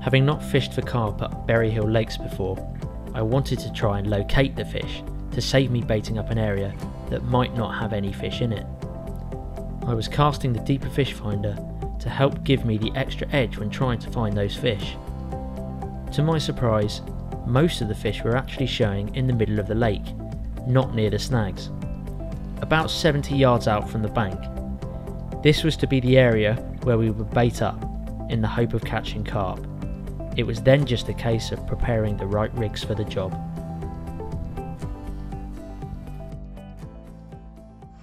Having not fished for carp at Bury Hill lakes before, I wanted to try and locate the fish to save me baiting up an area that might not have any fish in it. I was casting the Deeper Fishfinder to help give me the extra edge when trying to find those fish. To my surprise, most of the fish were actually showing in the middle of the lake, not near the snags, about 70 yards out from the bank. This was to be the area where we would bait up in the hope of catching carp. It was then just a case of preparing the right rigs for the job.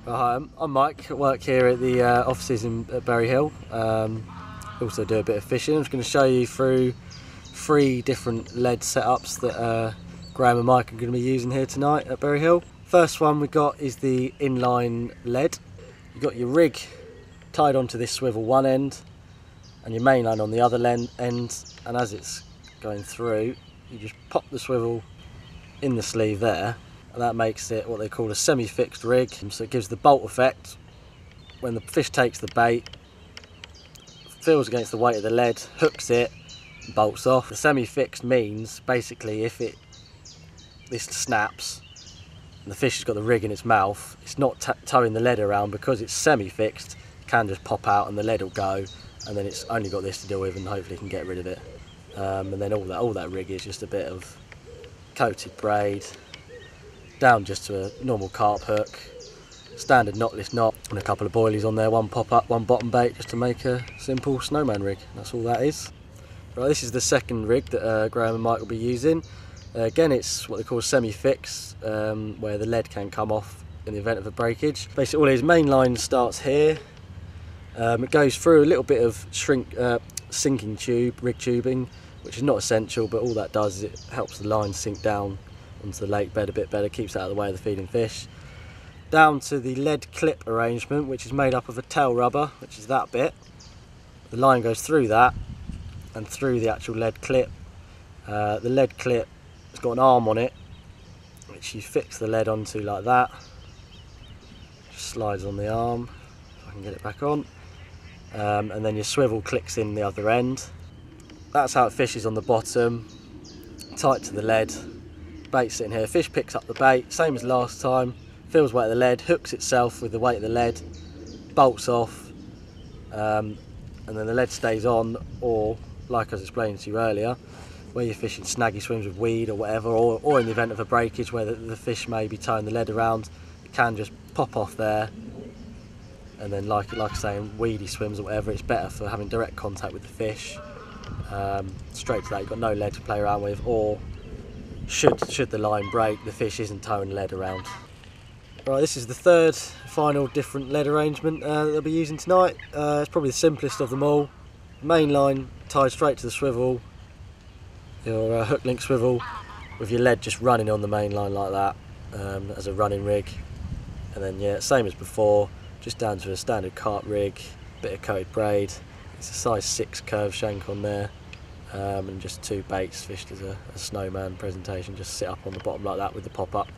Hi, I'm Mike. I work here at the offices at Bury Hill. Also do a bit of fishing. I'm just going to show you through 3 different lead setups that Graeme and Mike are going to be using here tonight at Bury Hill. First one we got is the Inline Lead. You've got your rig tied onto this swivel one end and your main line on the other end, and as it's going through you just pop the swivel in the sleeve there, and that makes it what they call a semi-fixed rig. So it gives the bolt effect. When the fish takes the bait, feels against the weight of the lead, hooks it, and bolts off. The semi-fixed means basically if this snaps and the fish has got the rig in its mouth, it's not towing the lead around. Because it's semi-fixed, it can just pop out and the lead will go, and then it's only got this to deal with, and hopefully can get rid of it. And then all that rig is just a bit of coated braid down just to a normal carp hook, standard knotless knot, and a couple of boilies on there, one pop up, one bottom bait, just to make a simple snowman rig. That's all that is. Right, this is the second rig that Graeme and Mike will be using. Again, it's what they call semi-fixed, where the lead can come off in the event of a breakage. Basically all his main line starts here. It goes through a little bit of sinking tube, rig tubing, which is not essential, but all that does is it helps the line sink down onto the lake bed a bit better, keeps it out of the way of the feeding fish. Down to the lead clip arrangement, which is made up of a tail rubber, which is that bit. The line goes through that and through the actual lead clip. The lead clip has got an arm on it, which you fix the lead onto like that. Just slides on the arm, if I can get it back on. And then your swivel clicks in the other end. That's how it fishes on the bottom, tight to the lead. Bait sitting here, fish picks up the bait, same as last time, feels weight of the lead, hooks itself with the weight of the lead, bolts off, and then the lead stays on. Or, like I was explaining to you earlier, where you're fishing snaggy swims with weed or whatever, or in the event of a breakage where the fish may be towing the lead around, it can just pop off there. And then like I say, in weedy swims or whatever, it's better for having direct contact with the fish. Straight to that, you've got no lead to play around with, or should the line break, the fish isn't towing the lead around. Right, this is the third final different lead arrangement that they'll be using tonight. It's probably the simplest of them all. Main line tied straight to the swivel, your hook link swivel, with your lead just running on the main line like that, as a running rig. And then yeah, same as before, just down to a standard carp rig, bit of coated braid. It's a size 6 curved shank on there, and just 2 baits fished as a snowman presentation. Just sit up on the bottom like that with the pop up,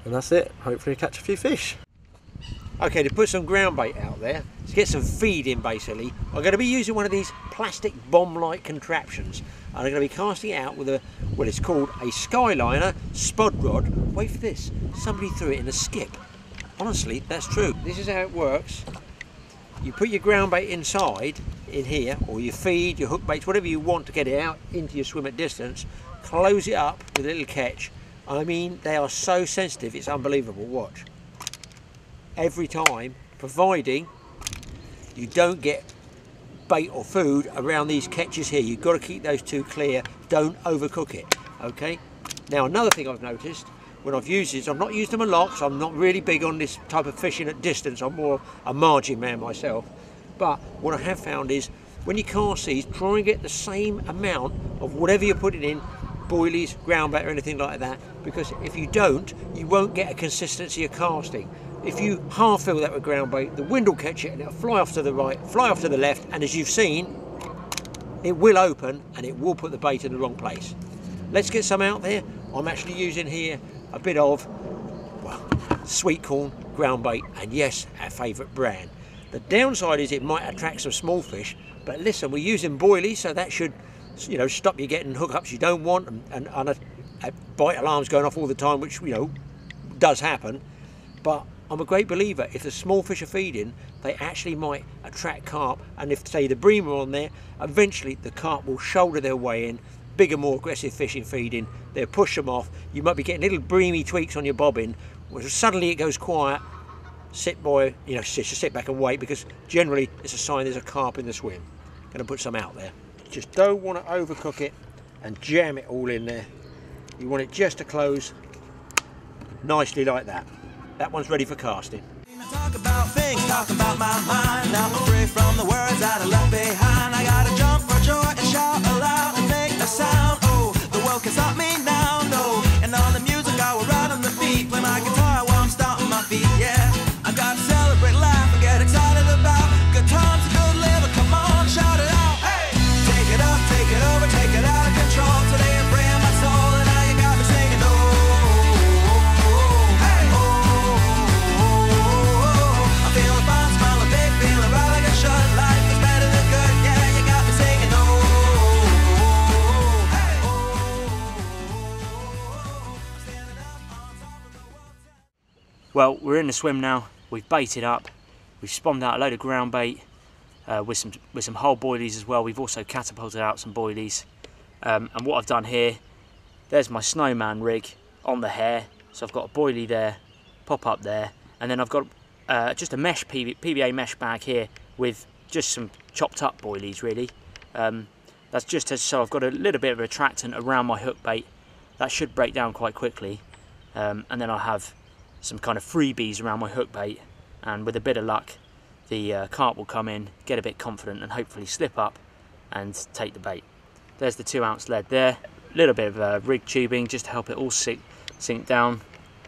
and that's it. Hopefully catch a few fish. Okay, to put some ground bait out there, to get some feed in basically, I'm going to be using one of these plastic bomb-like contraptions, and I'm going to be casting it out with what is called a Skyliner Spod Rod. Wait for this, somebody threw it in a skip. Honestly, that's true. This is how it works. You put your ground bait inside, in here, or your feed, your hook baits, whatever you want to get it out into your swim at distance, close it up with a little catch. I mean, they are so sensitive, it's unbelievable. Watch. Every time, providing you don't get bait or food around these catches here. You've got to keep those two clear, don't overcook it, okay? Now another thing I've noticed, when I've used these, I've not used them a lot, so I'm not really big on this type of fishing at distance. I'm more a margin man myself. But what I have found is, when you cast these, try and get the same amount of whatever you're putting in, boilies, groundbait or anything like that, because if you don't, you won't get a consistency of casting. If you half fill that with groundbait, the wind will catch it and it'll fly off to the right, fly off to the left, and as you've seen, it will open and it will put the bait in the wrong place. Let's get some out there. I'm actually using here a bit of, well, sweet corn, groundbait, and yes, our favourite brand. The downside is it might attract some small fish, but listen, we're using boilies, so that should, you know, stop you getting hookups you don't want, and a bite alarm's going off all the time, which, you know, does happen. But I'm a great believer, if the small fish are feeding, they actually might attract carp, and if, say, the bream are on there, eventually the carp will shoulder their way in. Bigger, more aggressive fishing feeding, they'll push them off. You might be getting little breamy tweaks on your bobbin, where suddenly it goes quiet. Sit by, you know, just sit back and wait, because generally it's a sign there's a carp in the swim. Going to put some out there. Just don't want to overcook it and jam it all in there. You want it just to close nicely like that. That one's ready for casting. Talk about things, talk about my mind. Now I'm free from the words that I left behind. I gotta jump for joy and shout aloud and make a sound. Oh, the world can stop me now, no. And all the music I will ride on the beat. Play my guitar while I'm stomping my feet, yeah. I gotta celebrate life and get excited about good times and good living. Come on, shout it out. Hey, take it up, take it over, take it out of control. Today I'm freeing my soul and now you got me singing. Oh, hey, oh, I'm feeling fine, smiling big, feeling right like I should. Life is better than good, yeah, you got me singing. Oh, hey, I'm standing up on top of the world. Well, we're in the swim now. We've baited up. We've spawned out a load of ground bait with some whole boilies as well. We've also catapulted out some boilies. And what I've done here, there's my snowman rig on the hair. So I've got a boilie there, pop up there, and then I've got just a mesh PVA mesh bag here with just some chopped up boilies really. That's just so I've got a little bit of a attractant around my hook bait. That should break down quite quickly. And then I'll have some kind of freebies around my hook bait, and with a bit of luck the carp will come in, get a bit confident and hopefully slip up and take the bait. There's the 2 ounce lead there, a little bit of rig tubing just to help it all sink down.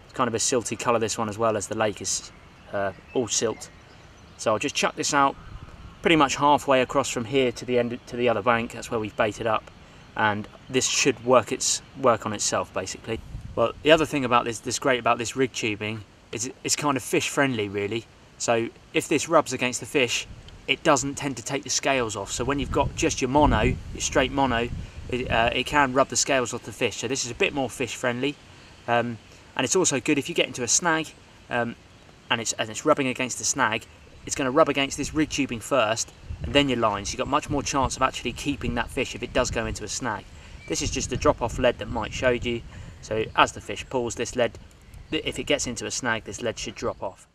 It's kind of a silty colour this one, as well as the lake is all silt. So I'll just chuck this out pretty much halfway across from here to the end, to the other bank. That's where we've baited up, and this should work on itself basically. Well, the other thing about this great about this rig tubing is it's kind of fish friendly really. So if this rubs against the fish, it doesn't tend to take the scales off. So when you've got just your mono, your straight mono, it can rub the scales off the fish. So this is a bit more fish friendly, and it's also good if you get into a snag and it's rubbing against the snag. It's going to rub against this rig tubing first and then your lines. You've got much more chance of actually keeping that fish if it does go into a snag. This is just the drop off lead that Mike showed you. So as the fish pulls, this lead, if it gets into a snag, this lead should drop off.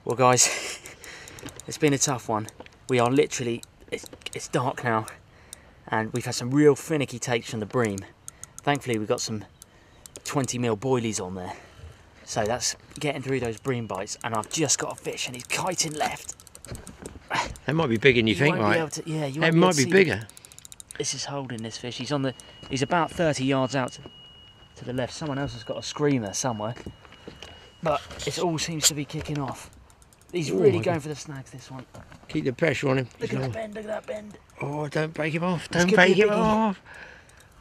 Well guys, it's been a tough one. We are literally, it's dark now, and we've had some real finicky takes from the bream. Thankfully we've got some 20mm boilies on there. So that's getting through those bream bites, and I've just got a fish and he's kiting left. That might be bigger than you think, right? Yeah, you it might be bigger. This is holding this fish. He's about 30 yards out to the left. Someone else has got a screamer somewhere. But it all seems to be kicking off. He's really going for the snags, this one. Keep the pressure on him. Look at that bend, look at that bend. Oh, don't break him off. Don't break him off.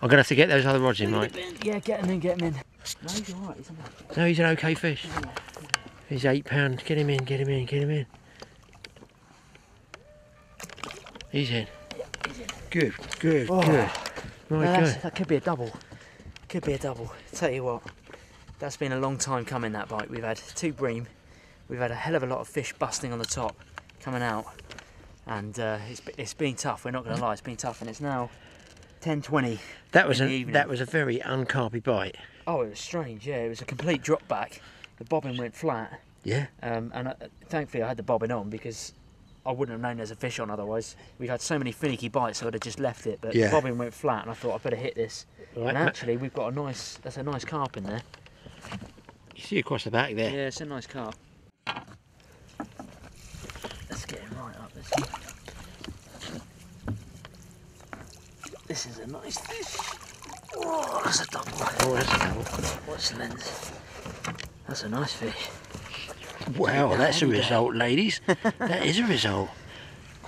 I'm going to have to get those other rods in, Mike. Yeah, get him in, get him in. No, he's alright, isn't he? No, he's an okay fish. He's 8 pound. Get him in, get him in, get him in. He's in. Yeah, he's in. Good, good, good. Right, good. That could be a double. Could be a double. Tell you what, that's been a long time coming, that bite. We've had 2 bream. We've had a hell of a lot of fish busting on the top, coming out. And it's been tough, we're not going to lie, it's been tough. And it's now 10:20 That was a very uncarpy bite. Oh, it was strange, yeah. It was a complete drop back. The bobbin went flat. Yeah. Thankfully I had the bobbin on because I wouldn't have known there's a fish on otherwise. We've had so many finicky bites, so I'd have just left it. But the bobbin went flat, and I thought I'd better hit this. Right. And actually, we've got that's a nice carp in there. You see across the back there? Yeah, it's a nice carp. Let's get him right up this one. This is a nice fish. Oh, that's a double. Oh, that's a double. Watch the lens. That's a nice fish. Wow, that's a result, ladies. That is a result.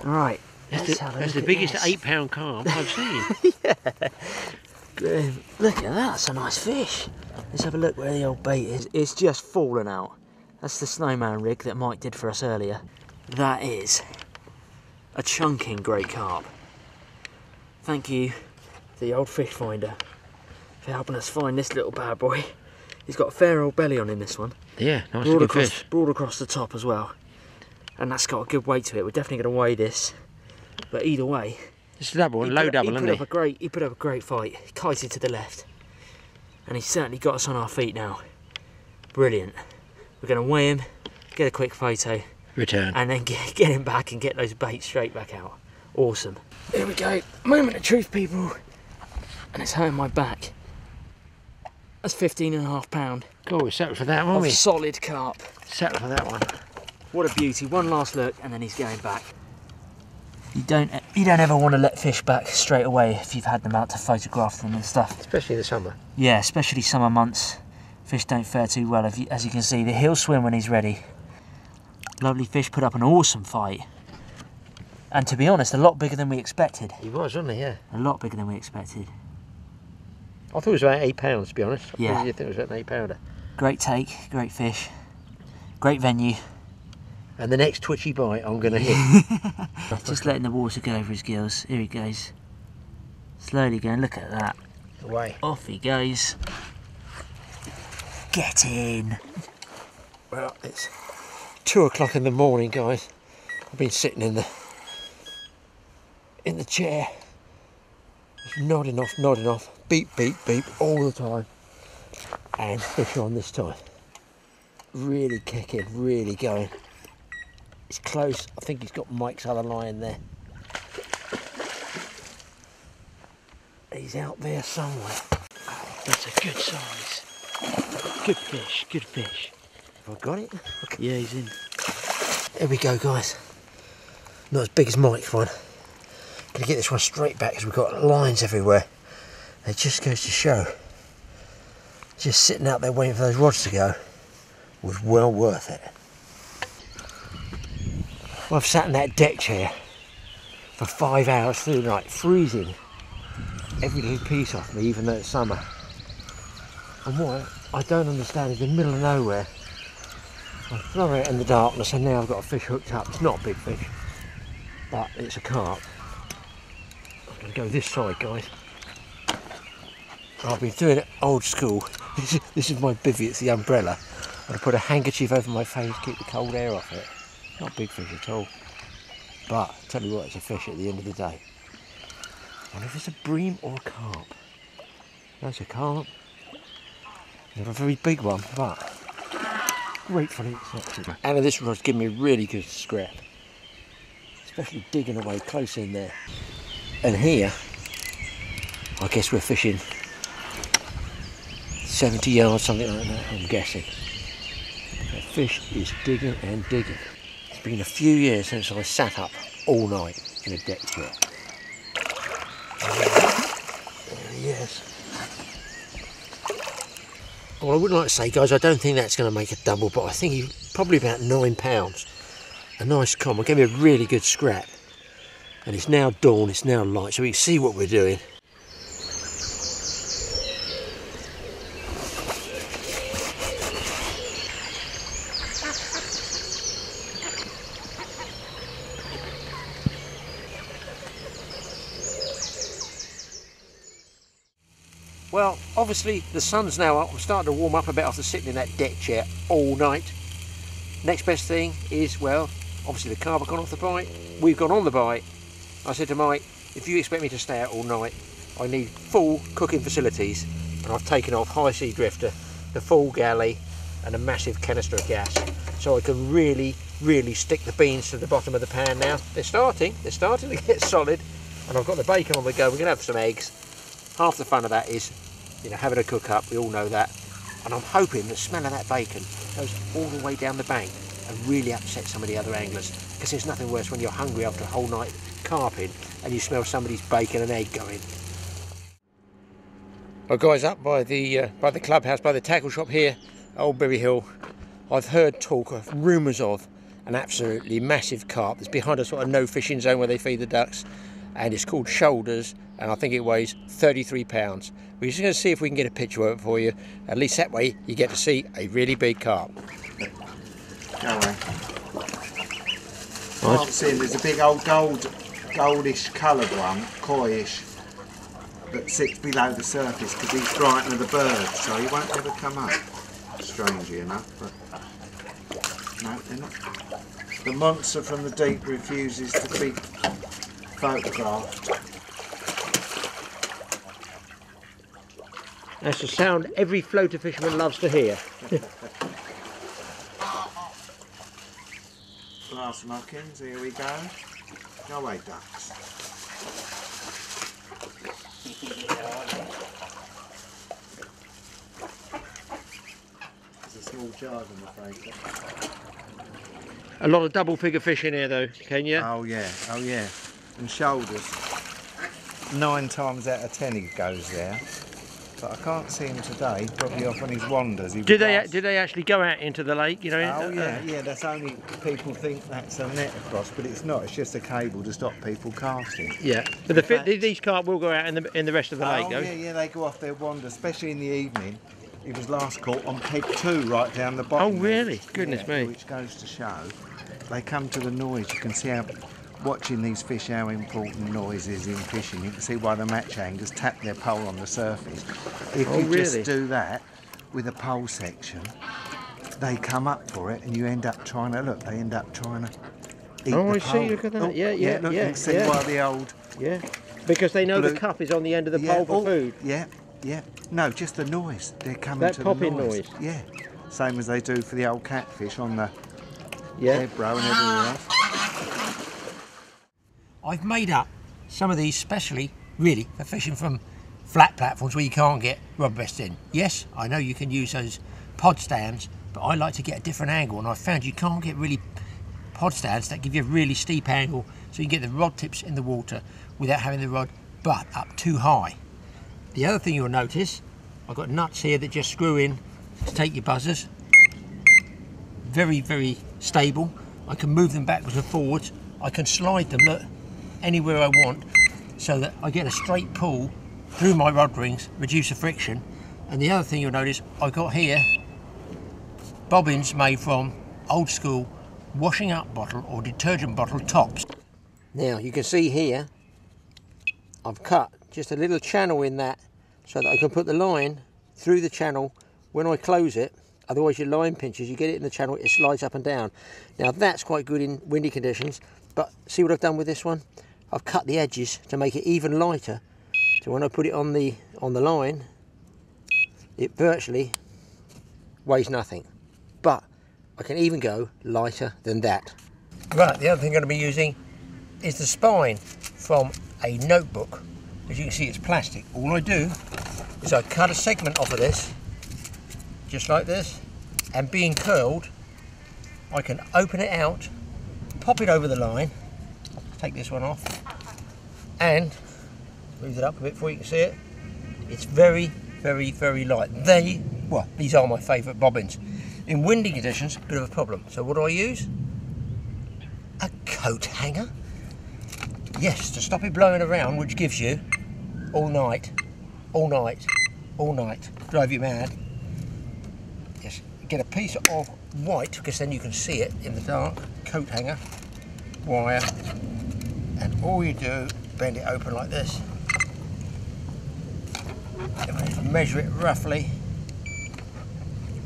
Right. That's the biggest 8 pound carp I've seen. Yeah. Look at that, that's a nice fish. Let's have a look where the old bait is. It's just fallen out. That's the snowman rig that Mike did for us earlier. That is a chunking great carp. Thank you, the old fish finder, for helping us find this little bad boy. He's got a fair old belly on him, this one. Yeah, nice good fish. Broad across the top as well. And that's got a good weight to it. We're definitely going to weigh this. But either way, it's a double, low double, isn't he? He put up a great fight. He kited to the left. And he's certainly got us on our feet now. Brilliant. We're going to weigh him, get a quick photo. Return. And then get him back and get those baits straight back out. Awesome. Here we go. Moment of truth, people. And it's hurting my back. That's 15.5 pound. Cool, we settled for that, won't we? Solid carp. Settled for that one. What a beauty. One last look and then he's going back. You don't ever want to let fish back straight away if you've had them out to photograph them and stuff. Especially in the summer. Yeah, especially summer months. Fish don't fare too well, as you can see. He'll swim when he's ready. Lovely fish, put up an awesome fight. And to be honest, a lot bigger than we expected. He was, wasn't he? Yeah. A lot bigger than we expected. I thought it was about 8 pounds, to be honest. Yeah. I think it was about an 8 pounder. Great take, great fish. Great venue. And the next twitchy bite I'm going to hit. Just letting the water go over his gills. Here he goes. Slowly going, look at that. Away. Off he goes. Get in. Well, it's 2 o'clock in the morning, guys. I've been sitting in the chair, just nodding off, beep, beep, beep, all the time. And fish on this time. Really kicking, really going. It's close. I think he's got Mike's other line there. He's out there somewhere. Oh, that's a good size. Good fish, good fish. Have I got it? Okay. Yeah, he's in. There we go, guys. Not as big as Mike's one. Gonna get this one straight back because we've got lines everywhere. It just goes to show, just sitting out there waiting for those rods to go was well worth it. Well, I've sat in that deck chair for 5 hours through the night, freezing every little piece off me, even though it's summer. And what I don't understand is in the middle of nowhere, I throw it in the darkness and now I've got a fish hooked up. It's not a big fish, but it's a carp. I'm going to go this side, guys. I've been doing it old school. This is my bivvy, it's the umbrella. I put a handkerchief over my face, keep the cold air off it. Not a big fish at all. But, tell you what, it's a fish at the end of the day. And if it's a bream or a carp. That's a carp. Not a very big one, but gratefully accepted. And this rod's giving me a really good scrap. Especially digging away close in there. And here, I guess we're fishing 70 yards, something like that, I'm guessing. That fish is digging and digging. It's been a few years since I sat up all night in a deck chair. There he is. Well, I wouldn't like to say, guys, I don't think that's going to make a double, but I think he's probably about 9 pounds. a nice calm. I gave it a really good scrap. And it's now dawn, it's now light, so we can see what we're doing. Well, obviously the sun's now up. I'm starting to warm up a bit after sitting in that deck chair all night. Next best thing is, well, obviously the carp have gone off the bite. We've gone on the bite. I said to Mike, if you expect me to stay out all night, I need full cooking facilities. And I've taken off high sea drifter, the full galley, and a massive canister of gas. So I can really stick the beans to the bottom of the pan now. They're starting to get solid. And I've got the bacon on the go. We're gonna have some eggs. Half the fun of that is, you know, having a cook up, we all know that. And I'm hoping the smell of that bacon goes all the way down the bank and really upset some of the other anglers. Because there's nothing worse when you're hungry after a whole night carping and you smell somebody's bacon and egg going. Well guys, up by the clubhouse, by the tackle shop here, Old Bury Hill, I've heard talk of rumours of an absolutely massive carp that's behind a sort of no fishing zone where they feed the ducks, and it's called Shoulders, and I think it weighs 33 pounds. We're just going to see if we can get a picture of it for you. At least that way you get to see a really big carp. Go away. I'm seeing there's a big old goldish coloured one, coyish, that sits below the surface because he's frightened of the birds, so he won't ever come up. Strangely enough, but no, they're not. The monster from the deep refuses to be photographed. That's the sound every floater fisherman loves to hear. Last knockings, here we go. Go away, ducks. There's a small charge, I'm afraid. A lot of double figure fish in here though, can you? Oh yeah, oh yeah. And shoulders. 9 times out of 10 he goes there. But I can't see him today, probably off on his wanders. Did they actually go out into the lake, you know? Oh yeah, that's only, people think that's a net across, but it's not, it's just a cable to stop people casting. Yeah, but these carp will go out in the rest of the lake, oh, though? Yeah, they go off their wander, especially in the evening. He was last caught on peg 2 right down the bottom. Oh really? Goodness me. Which goes to show, they come to the noise. You can see how, watching these fish, how important noise is in fishing. You can see why the match anglers tap their pole on the surface. If you just do that with a pole section, they come up for it and you end up trying to, look, they end up trying to eat the pole. I see, look at that. Look, you can see why the old... Yeah, because they know the cup is on the end of the pole for food. Yeah. No, just the noise. They're coming to the noise. That popping noise. Yeah, same as they do for the old catfish on the Ebro and everywhere else. I've made up some of these specially, really, for fishing from flat platforms where you can't get rod rest in. Yes, I know you can use those pod stands, but I like to get a different angle, and I found you can't get really pod stands that give you a really steep angle, so you can get the rod tips in the water without having the rod butt up too high. The other thing you'll notice, I've got nuts here that just screw in to take your buzzers. Very, very stable. I can move them backwards and forwards. I can slide them, look, anywhere I want, so that I get a straight pull through my rod rings, reduce the friction. And the other thing you'll notice, I've got here bobbins made from old school washing up bottle or detergent bottle tops. Now you can see here, I've cut just a little channel in that so that I can put the line through the channel when I close it. Otherwise your line pinches, you get it in the channel, it slides up and down. Now that's quite good in windy conditions, but see what I've done with this one? I've cut the edges to make it even lighter, so when I put it on the line, it virtually weighs nothing. But I can even go lighter than that. Right, the other thing I'm going to be using is the spine from a notebook. As you can see, it's plastic. All I do is I cut a segment off of this, just like this, and being curled, I can open it out, pop it over the line, take this one off, and move it up a bit before you can see it. It's very, very, very light. These are my favourite bobbins. In windy conditions, a bit of a problem. So what do I use? coat hanger. Yes, to stop it blowing around, which gives you all night, drive you mad. Yes, get a piece of white, because then you can see it in the dark, coat hanger, wire, and all you do, bend it open like this. Measure it roughly.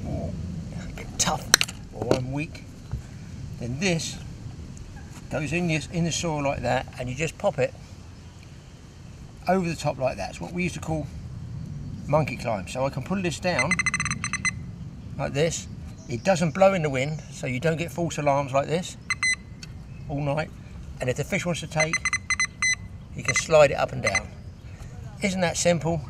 Oh, a bit tough, or I'm weak. Then this goes in the soil like that, and you just pop it over the top like that. It's what we used to call monkey climb. So I can pull this down like this. It doesn't blow in the wind, so you don't get false alarms like this all night. And if the fish wants to take, you can slide it up and down. Isn't that simple?